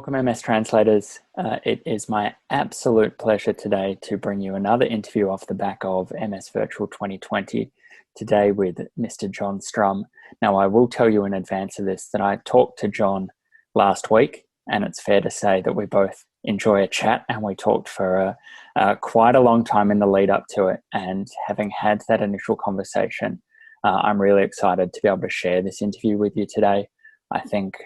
Welcome, MS Translators. It is my absolute pleasure today to bring you another interview off the back of MS Virtual 2020, today with Mr. Jon Strum. Now, I will tell you in advance of this that I talked to Jon last week, and it's fair to say that we both enjoy a chat, and we talked for quite a long time in the lead up to it. And having had that initial conversation, I'm really excited to be able to share this interview with you today. I think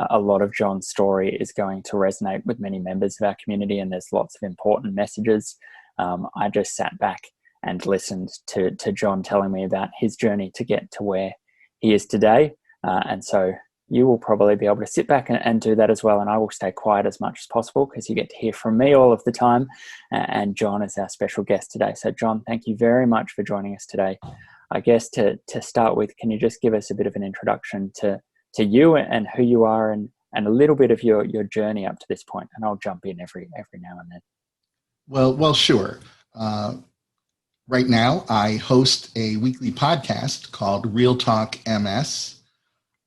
a lot of Jon's story is going to resonate with many members of our community, and there's lots of important messages. I just sat back and listened to Jon telling me about his journey to get to where he is today. And so you will probably be able to sit back and do that as well. And I will stay quiet as much as possible because you get to hear from me all of the time. And Jon is our special guest today. So Jon, thank you very much for joining us today. I guess to start with, can you just give us a bit of an introduction to you and who you are and a little bit of your journey up to this point? And I'll jump in every now and then. Well, sure. Right now, I host a weekly podcast called RealTalk MS.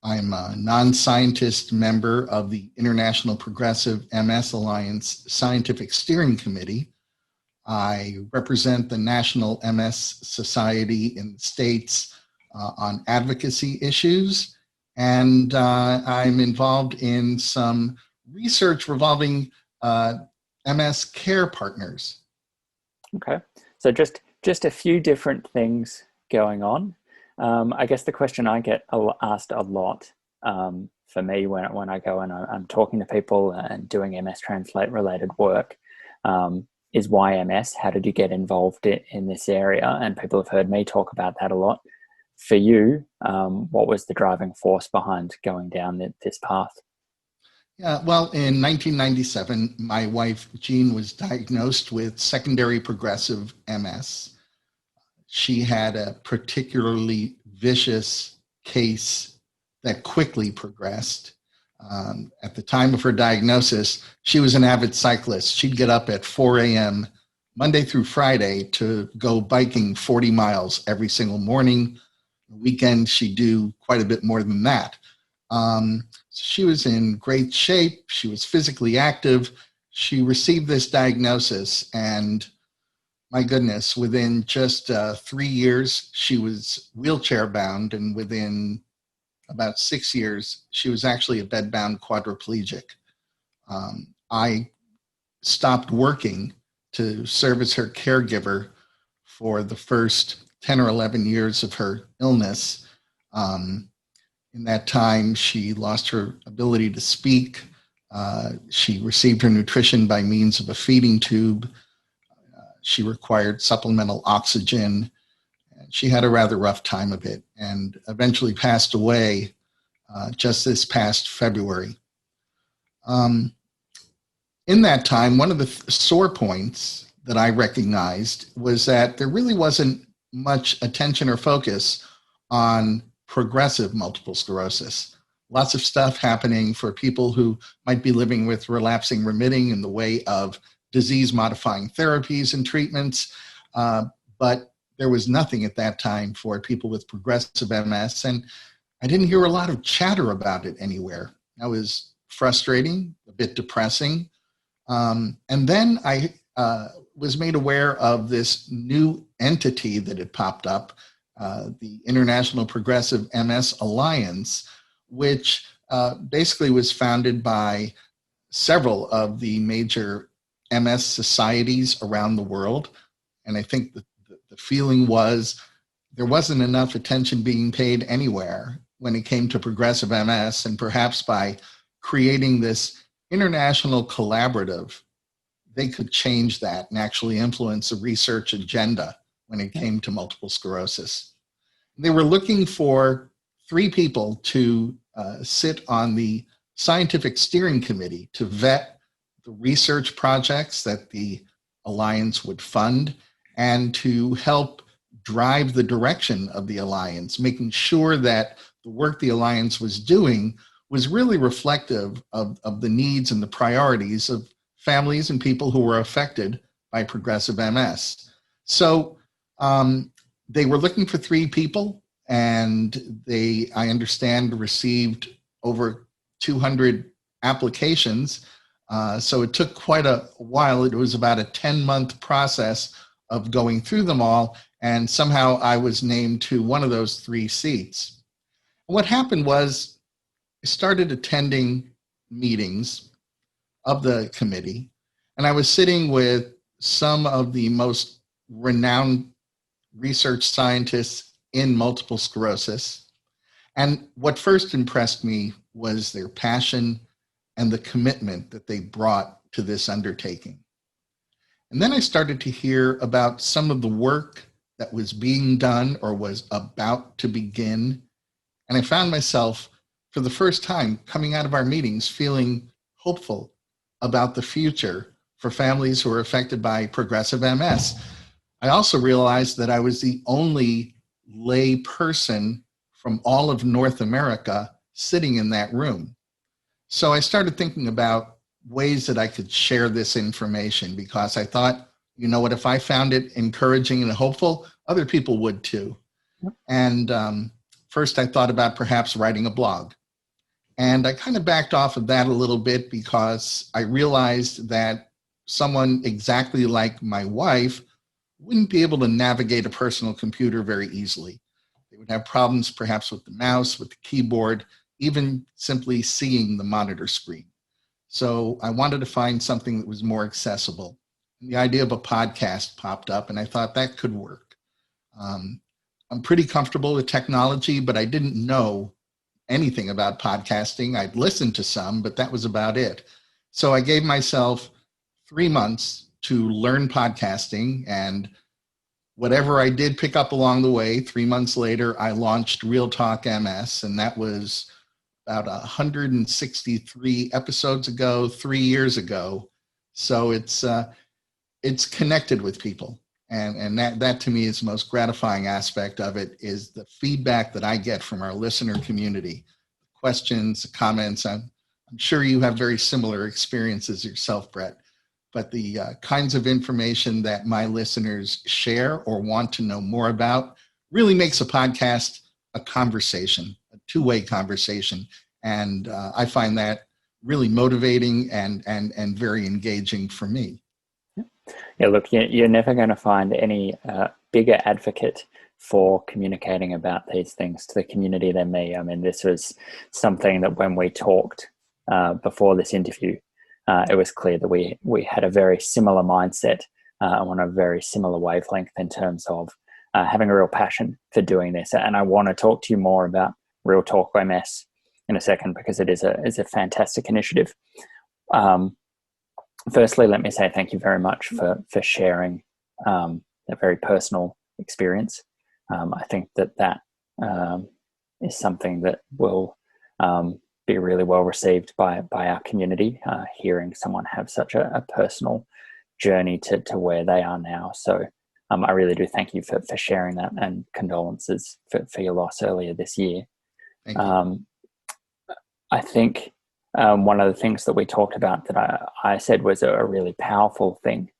I'm a non-scientist member of the International Progressive MS Alliance Scientific Steering Committee. I represent the National MS Society in the States on advocacy issues, and I'm involved in some research revolving MS care partners. Okay, so just a few different things going on. I guess the question I get asked a lot for me when I go and I'm talking to people and doing MStranslate related work is why MS? How did you get involved in this area? And people have heard me talk about that a lot. For you, what was the driving force behind going down this path? Yeah, well, in 1997, my wife, Jean, was diagnosed with secondary progressive MS. She had a particularly vicious case that quickly progressed. At the time of her diagnosis, she was an avid cyclist. She'd get up at 4 a.m. Monday through Friday to go biking 40 miles every single morning. The weekend, she'd do quite a bit more than that. She was in great shape. She was physically active. She received this diagnosis, and my goodness, within just 3 years, she was wheelchair bound, and within about 6 years, she was actually a bed-bound quadriplegic. I stopped working to serve as her caregiver for the first 10 or 11 years of her illness. In that time, she lost her ability to speak. She received her nutrition by means of a feeding tube. She required supplemental oxygen. She had a rather rough time of it and eventually passed away just this past February. In that time, one of the sore points that I recognized was that there really wasn't much attention or focus on progressive multiple sclerosis. Lots of stuff happening for people who might be living with relapsing remitting in the way of disease-modifying therapies and treatments, but there was nothing at that time for people with progressive MS, and I didn't hear a lot of chatter about it anywhere. That was frustrating, a bit depressing, and then I was made aware of this new entity that had popped up, the International Progressive MS Alliance, which basically was founded by several of the major MS societies around the world. And I think the feeling was there wasn't enough attention being paid anywhere when it came to progressive MS, and perhaps by creating this international collaborative, they could change that and actually influence the research agenda when it came to multiple sclerosis. They were looking for 3 people to sit on the scientific steering committee to vet the research projects that the Alliance would fund and to help drive the direction of the Alliance, making sure that the work the Alliance was doing was really reflective of the needs and the priorities of families and people who were affected by progressive MS. So they were looking for 3 people, and they, I understand, received over 200 applications. So it took quite a while. It was about a 10-month process of going through them all. And somehow I was named to one of those 3 seats. What happened was I started attending meetings of the committee, and I was sitting with some of the most renowned research scientists in multiple sclerosis. And what first impressed me was their passion and the commitment that they brought to this undertaking. And then I started to hear about some of the work that was being done or was about to begin. And I found myself, for the first time, coming out of our meetings feeling hopeful about the future for families who are affected by progressive MS. I also realized that I was the only lay person from all of North America sitting in that room. So I started thinking about ways that I could share this information, because I thought, you know what, if I found it encouraging and hopeful, other people would too. And first I thought about perhaps writing a blog. And I kind of backed off of that a little bit because I realized that someone exactly like my wife wouldn't be able to navigate a personal computer very easily. They would have problems perhaps with the mouse, with the keyboard, even simply seeing the monitor screen. So I wanted to find something that was more accessible. And the idea of a podcast popped up, and I thought that could work. I'm pretty comfortable with technology, but I didn't know anything about podcasting. I'd listened to some, but that was about it. So I gave myself 3 months to learn podcasting, and whatever I did pick up along the way, 3 months later, I launched RealTalk MS, and that was about 163 episodes ago, 3 years ago. So it's connected with people. And that to me is the most gratifying aspect of it, is the feedback that I get from our listener community. Questions, comments. I'm sure you have very similar experiences yourself, Brett. But the kinds of information that my listeners share or want to know more about really makes a podcast a conversation, a two-way conversation. And I find that really motivating and very engaging for me. Yeah, look, you're never going to find any bigger advocate for communicating about these things to the community than me. I mean, this was something that when we talked before this interview, it was clear that we had a very similar mindset on a very similar wavelength in terms of having a real passion for doing this. And I want to talk to you more about RealTalk MS in a second, because it is a fantastic initiative. Firstly, let me say thank you very much for sharing a very personal experience. I think that is something that will be really well received by our community, hearing someone have such a personal journey to where they are now. So I really do thank you for sharing that, and condolences for your loss earlier this year. Thank you. I think one of the things that we talked about that I said was a really powerful thing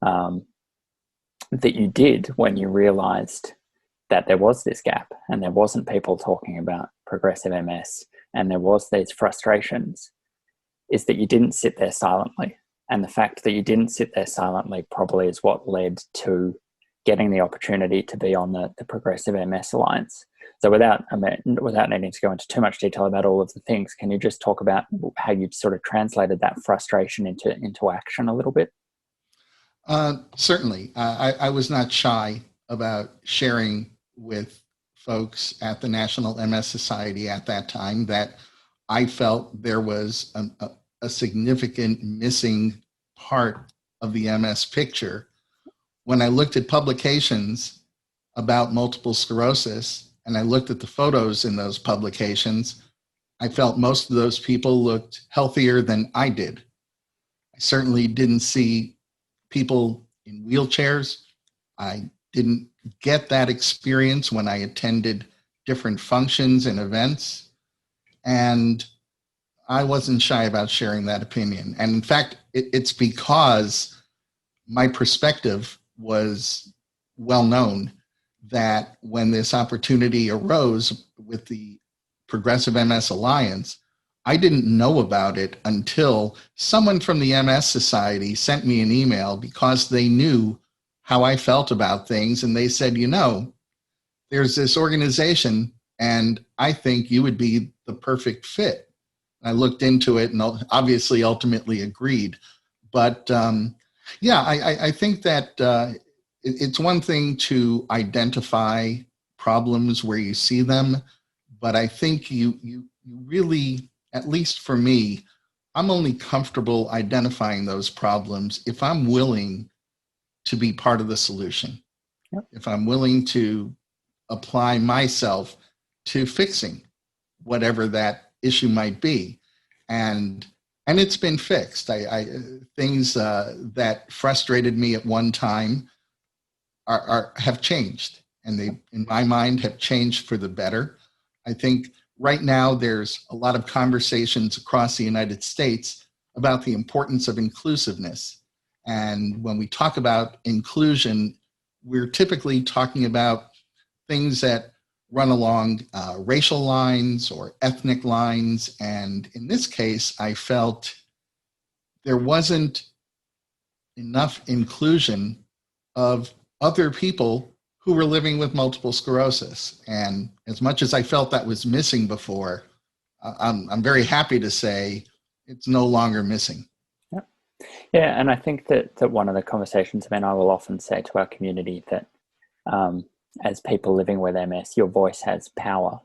that you did when you realized that there was this gap and there wasn't people talking about progressive MS and there was these frustrations, is that you didn't sit there silently. And the fact that you didn't sit there silently probably is what led to getting the opportunity to be on the Progressive MS Alliance. So without needing to go into too much detail about all of the things, can you just talk about how you sort of translated that frustration into action a little bit? Certainly. I was not shy about sharing with folks at the National MS Society at that time that I felt there was a significant missing part of the MS picture. When I looked at publications about multiple sclerosis and I looked at the photos in those publications, I felt most of those people looked healthier than I did. I certainly didn't see people in wheelchairs. I didn't get that experience when I attended different functions and events. And I wasn't shy about sharing that opinion. And in fact, it's because my perspective was well known that when this opportunity arose with the Progressive MS Alliance, I didn't know about it until someone from the MS Society sent me an email because they knew how I felt about things. And they said, there's this organization, and I think you would be the perfect fit. I looked into it and obviously ultimately agreed. But yeah, I think that it's one thing to identify problems where you see them, but I think you really, at least for me, I'm only comfortable identifying those problems if I'm willing to be part of the solution, Yep. if I'm willing to apply myself to fixing whatever that issue might be. And it's been fixed. I things that frustrated me at one time have changed, and they, in my mind, have changed for the better. I think right now there's a lot of conversations across the United States about the importance of inclusiveness. And when we talk about inclusion, we're typically talking about things that run along racial lines or ethnic lines. And in this case, I felt there wasn't enough inclusion of other people who were living with multiple sclerosis. And as much as I felt that was missing before, I'm very happy to say it's no longer missing. Yeah, and I think that one of the conversations, I will often say to our community that as people living with MS, your voice has power.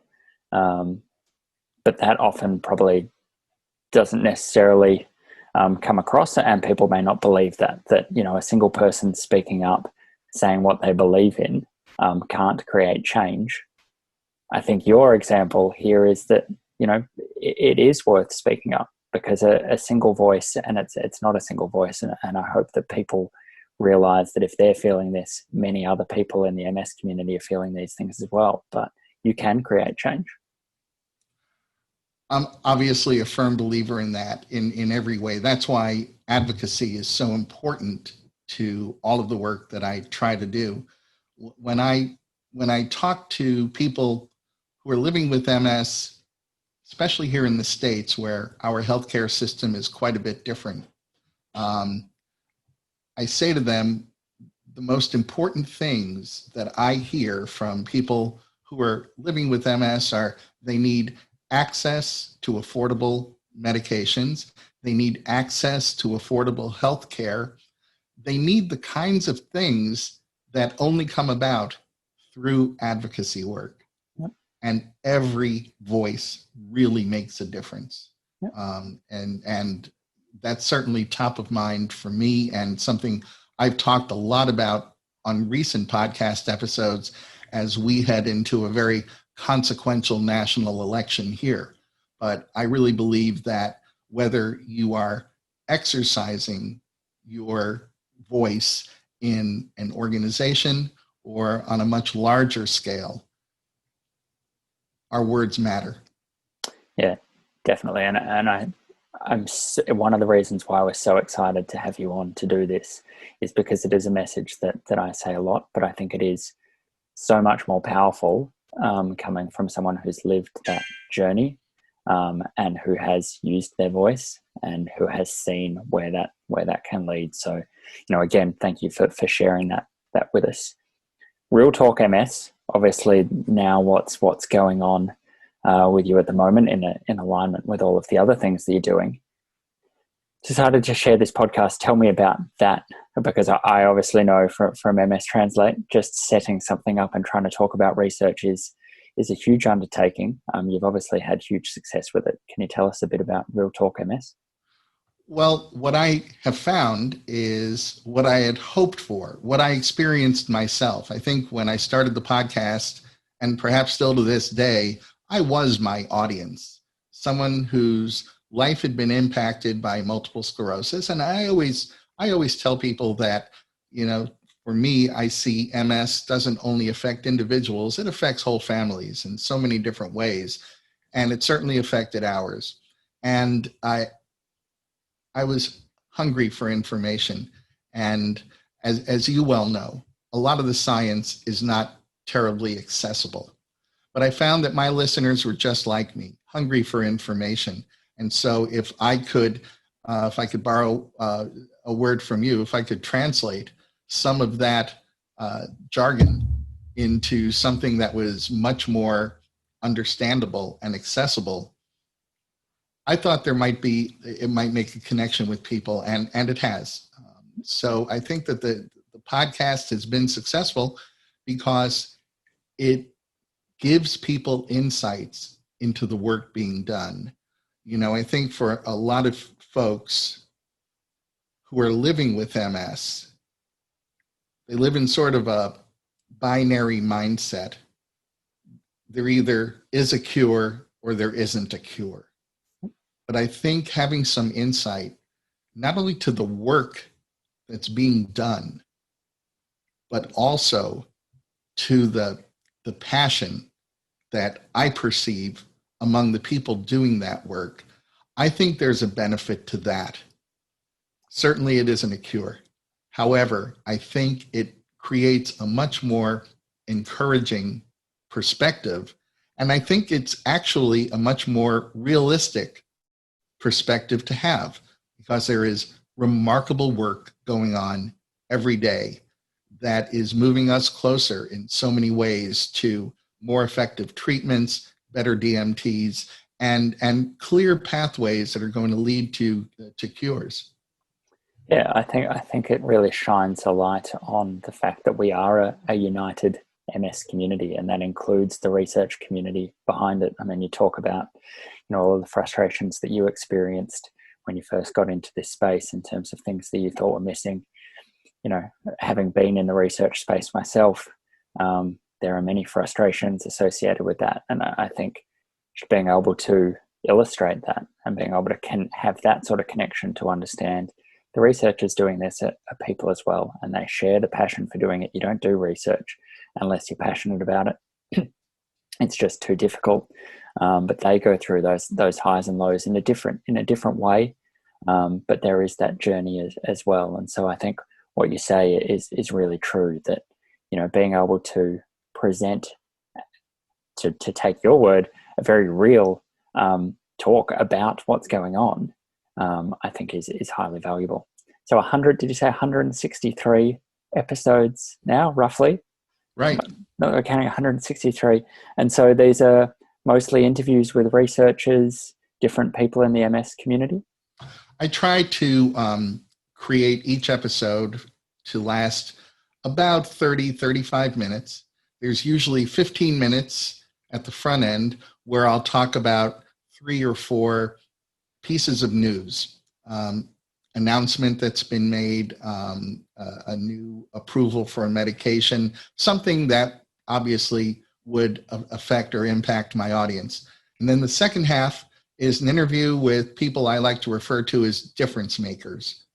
But that often probably doesn't necessarily come across, and people may not believe that a single person speaking up, saying what they believe in, can't create change. I think your example here is that it is worth speaking up, because a single voice, and it's not a single voice, and I hope that people realize that if they're feeling this, many other people in the MS community are feeling these things as well. But you can create change. I'm obviously a firm believer in that in every way. That's why advocacy is so important to all of the work that I try to do. When I talk to people who are living with MS, especially here in the States where our healthcare system is quite a bit different, I say to them, the most important things that I hear from people who are living with MS are they need access to affordable medications, they need access to affordable health care, they need the kinds of things that only come about through advocacy work. Yep. And every voice really makes a difference. Yep. And that's certainly top of mind for me, and something I've talked a lot about on recent podcast episodes as we head into a very consequential national election here. But I really believe that whether you are exercising your voice in an organization or on a much larger scale, our words matter. Yeah, definitely. And I'm one of the reasons why I was so excited to have you on to do this is because it is a message that I say a lot, but I think it is so much more powerful coming from someone who's lived that journey and who has used their voice and who has seen where that can lead. So, again, thank you for sharing that with us. RealTalk MS, obviously now what's going on with you at the moment in alignment with all of the other things that you're doing. Decided to share this podcast. Tell me about that, because I obviously know from MStranslate, just setting something up and trying to talk about research is a huge undertaking. You've obviously had huge success with it. Can you tell us a bit about RealTalk MS? Well, what I have found is what I had hoped for, what I experienced myself. I think when I started the podcast, and perhaps still to this day, I was my audience, someone whose life had been impacted by multiple sclerosis. And I always tell people that, for me, I see MS doesn't only affect individuals, it affects whole families in so many different ways. And it certainly affected ours. And I was hungry for information. And as you well know, a lot of the science is not terribly accessible. But I found that my listeners were just like me, hungry for information. And so if I could borrow a word from you, if I could translate some of that jargon into something that was much more understandable and accessible, I thought it might make a connection with people, and it has. So I think that the podcast has been successful because it gives people insights into the work being done. I think for a lot of folks who are living with MS, they live in sort of a binary mindset. There either is a cure or there isn't a cure. But I think having some insight, not only to the work that's being done, but also to the passion that I perceive among the people doing that work, I think there's a benefit to that. Certainly it isn't a cure. However, I think it creates a much more encouraging perspective. And I think it's actually a much more realistic perspective to have, because there is remarkable work going on every day that is moving us closer in so many ways to more effective treatments, better DMTs, and clear pathways that are going to lead to cures. Yeah, I think it really shines a light on the fact that we are a united MS community, and that includes the research community behind it. I mean, you talk about, all the frustrations that you experienced when you first got into this space in terms of things that you thought were missing. Having been in the research space myself, there are many frustrations associated with that. And I think just being able to illustrate that and being able to have that sort of connection to understand the researchers doing this are people as well, and they share the passion for doing it. You don't do research unless you're passionate about it. It's just too difficult. But they go through those highs and lows in a different way. But there is that journey as well. And so I think what you say is really true, that, being able to present, to take your word, a very real talk about what's going on, I think is highly valuable. So did you say 163 episodes now, roughly? Right. No, we're counting 163. And so these are mostly interviews with researchers, different people in the MS community? I try to create each episode to last about 35 minutes. There's usually 15 minutes at the front end where I'll talk about 3 or 4 pieces of news, announcement that's been made, a new approval for a medication, something that obviously would affect or impact my audience. And then the second half is an interview with people I like to refer to as difference makers.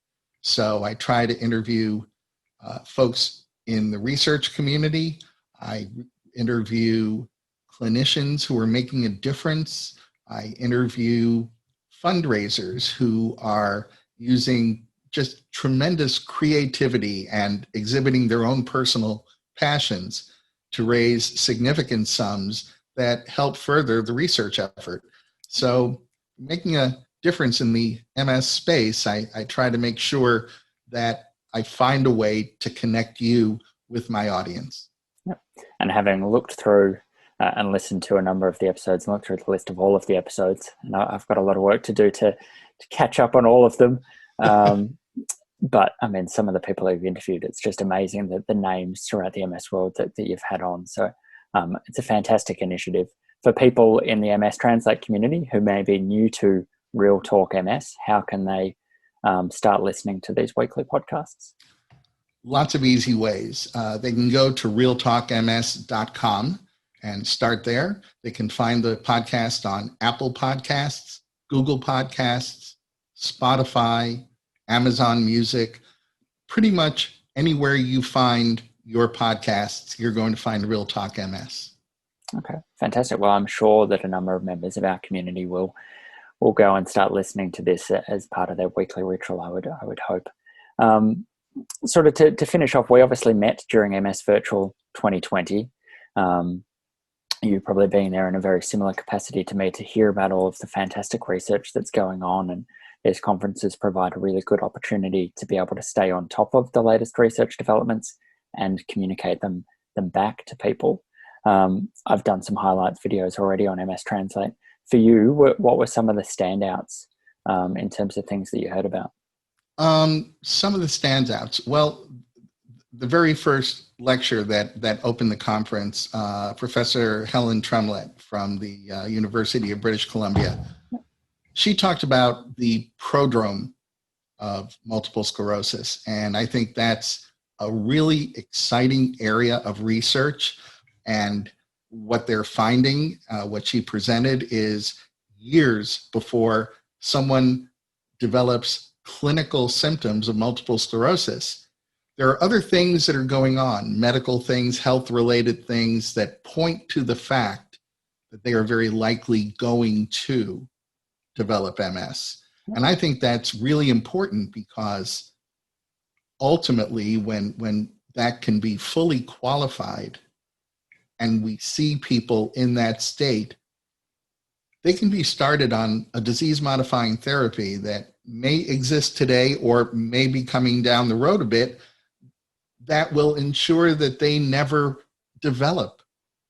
So I try to interview folks in the research community. I interview clinicians who are making a difference. I interview fundraisers who are using just tremendous creativity and exhibiting their own personal passions to raise significant sums that help further the research effort. So making a difference in the MS space, I try to make sure that I find a way to connect you with my audience. Yep. And having looked through and listened to a number of the episodes and looked through the list of all of the episodes, and I've got a lot of work to do to catch up on all of them. But I mean, some of the people you've interviewed, it's just amazing that the names throughout the MS world that you've had on. So it's a fantastic initiative. For people in the MStranslate community who may be new to RealTalk MS, how can they start listening to these weekly podcasts? Lots of easy ways. They can go to realtalkms.com and start there. They can find the podcast on Apple Podcasts, Google Podcasts, Spotify, Amazon Music. Pretty much anywhere you find your podcasts, you're going to find RealTalk MS. Okay, fantastic. Well, I'm sure that a number of members of our community will go and start listening to this as part of their weekly ritual, I would hope. Sort of to finish off, we obviously met during MS Virtual 2020. you probably being there in a very similar capacity to me to hear about all of the fantastic research that's going on. And these conferences provide a really good opportunity to be able to stay on top of the latest research developments and communicate them back to people. I've done some highlight videos already on MStranslate. For you, what were some of the standouts in terms of things that you heard about? Some of the standouts. Well, the very first lecture that opened the conference, Professor Helen Tremlett from the University of British Columbia, she talked about the prodrome of multiple sclerosis. And I think that's a really exciting area of research. And what they're finding, what she presented, is years before someone develops clinical symptoms of multiple sclerosis, there are other things that are going on, medical things, health-related things that point to the fact that they are very likely going to develop MS. And I think that's really important because ultimately when that can be fully qualified and we see people in that state, they can be started on a disease-modifying therapy that may exist today or may be coming down the road a bit that will ensure that they never develop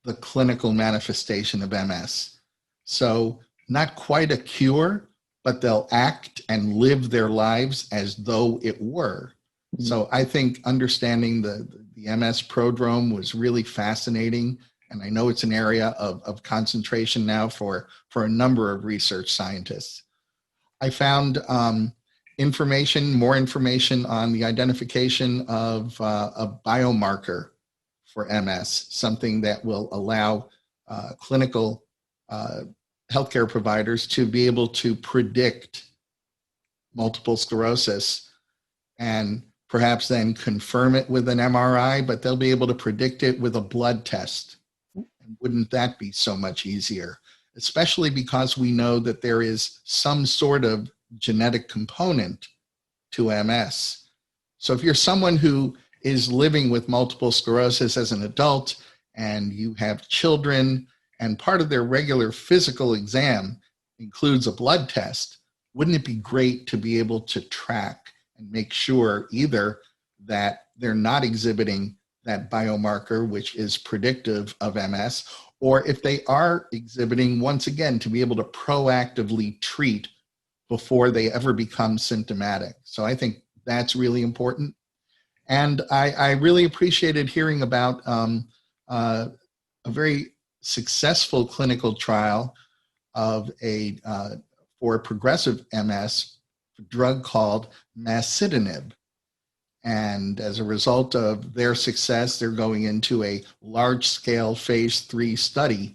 the clinical manifestation of MS. So not quite a cure, but they'll act and live their lives as though it were. So I think understanding the MS prodrome was really fascinating. And I know it's an area of concentration now for a number of research scientists. I found more information on the identification of a biomarker for MS, something that will allow clinical healthcare providers to be able to predict multiple sclerosis and perhaps then confirm it with an MRI, but they'll be able to predict it with a blood test. And wouldn't that be so much easier? Especially because we know that there is some sort of genetic component to MS. So if you're someone who is living with multiple sclerosis as an adult and you have children and part of their regular physical exam includes a blood test, wouldn't it be great to be able to track and make sure either that they're not exhibiting that biomarker, which is predictive of MS, or if they are exhibiting, once again, to be able to proactively treat before they ever become symptomatic. So I think that's really important. And I really appreciated hearing about a very successful clinical trial of for progressive MS, a drug called masitinib. And as a result of their success, they're going into a large-scale phase 3 study.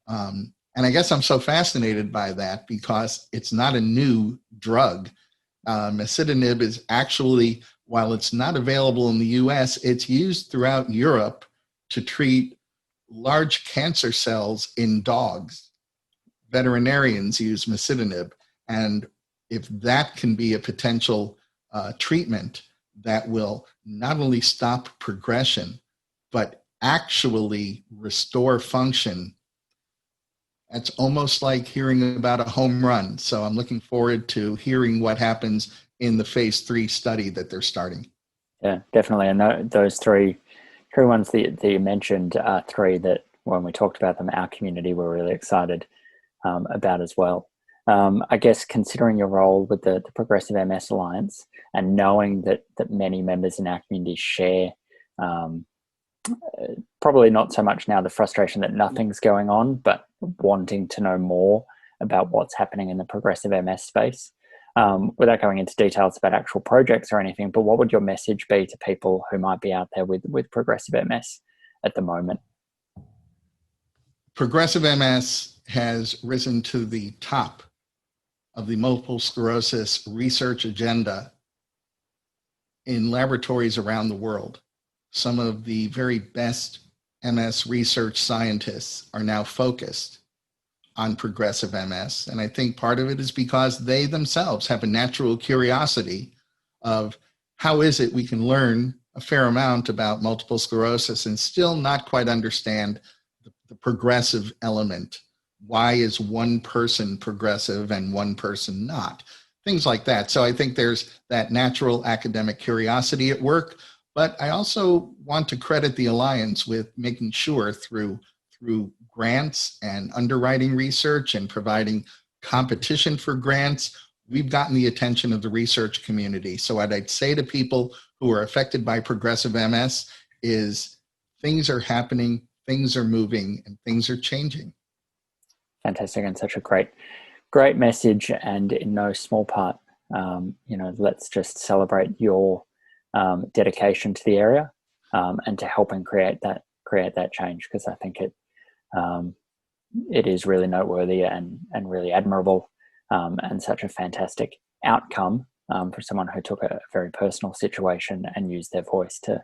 And I guess I'm so fascinated by that because it's not a new drug. Masitinib is actually, while it's not available in the US, it's used throughout Europe to treat large cancer cells in dogs. Veterinarians use masitinib. And if that can be a potential treatment that will not only stop progression, but actually restore function, that's almost like hearing about a home run. So I'm looking forward to hearing what happens in the phase 3 study that they're starting. Yeah, definitely. And those three ones that you mentioned are three that when we talked about them, our community were really excited about as well. I guess considering your role with the Progressive MS Alliance and knowing that many members in our community share probably not so much now the frustration that nothing's going on, but wanting to know more about what's happening in the progressive MS space. Without going into details about actual projects or anything, but what would your message be to people who might be out there with progressive MS at the moment? Progressive MS has risen to the top of the multiple sclerosis research agenda in laboratories around the world. Some of the very best MS research scientists are now focused on progressive MS. And I think part of it is because they themselves have a natural curiosity of how is it we can learn a fair amount about multiple sclerosis and still not quite understand the the progressive element. Why is one person progressive and one person not? Things like that. So I think there's that natural academic curiosity at work, but I also want to credit the Alliance with making sure through grants and underwriting research and providing competition for grants, we've gotten the attention of the research community. So what I'd say to people who are affected by progressive MS is things are happening, things are moving, and things are changing. Fantastic, and such a great message, and in no small part, let's just celebrate your dedication to the area and to helping create that change, because I think it is really noteworthy and really admirable, and such a fantastic outcome for someone who took a very personal situation and used their voice to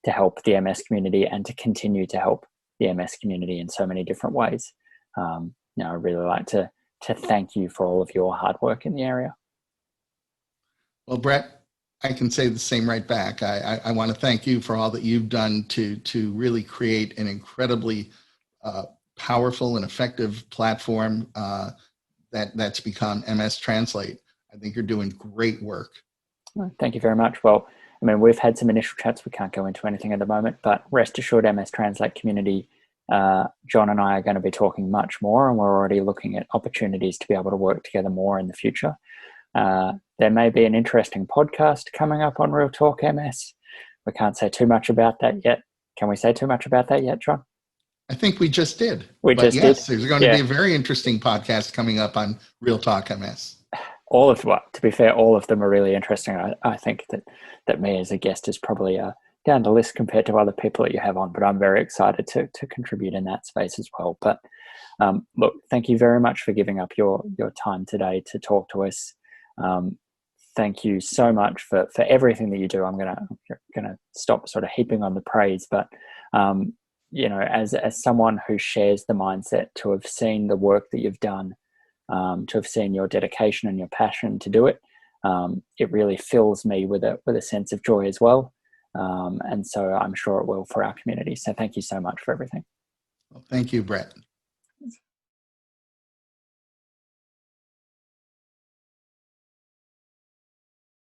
help the MS community and to continue to help the MS community in so many different ways. I'd really like to thank you for all of your hard work in the area. Well, Brett, I can say the same right back. I want to thank you for all that you've done to really create an incredibly powerful and effective platform that's become MStranslate. I think you're doing great work. Thank you very much. Well, I mean, we've had some initial chats. We can't go into anything at the moment, but rest assured, MStranslate community, Jon and I are going to be talking much more, and we're already looking at opportunities to be able to work together more in the future. There may be an interesting podcast coming up on RealTalk MS. We can't say too much about that yet. Can we say too much about that yet, Jon? I think we just did. Yes, there's going to be a very interesting podcast coming up on RealTalk MS. To be fair, all of them are really interesting. I think that me as a guest is probably down the list compared to other people that you have on, but I'm very excited to contribute in that space as well. But look, thank you very much for giving up your time today to talk to us. Thank you so much for everything that you do. I'm gonna stop sort of heaping on the praise, but as someone who shares the mindset, to have seen the work that you've done, to have seen your dedication and your passion to do it, it really fills me with a sense of joy as well. And so I'm sure it will for our community. So thank you so much for everything. Well, thank you, Brett.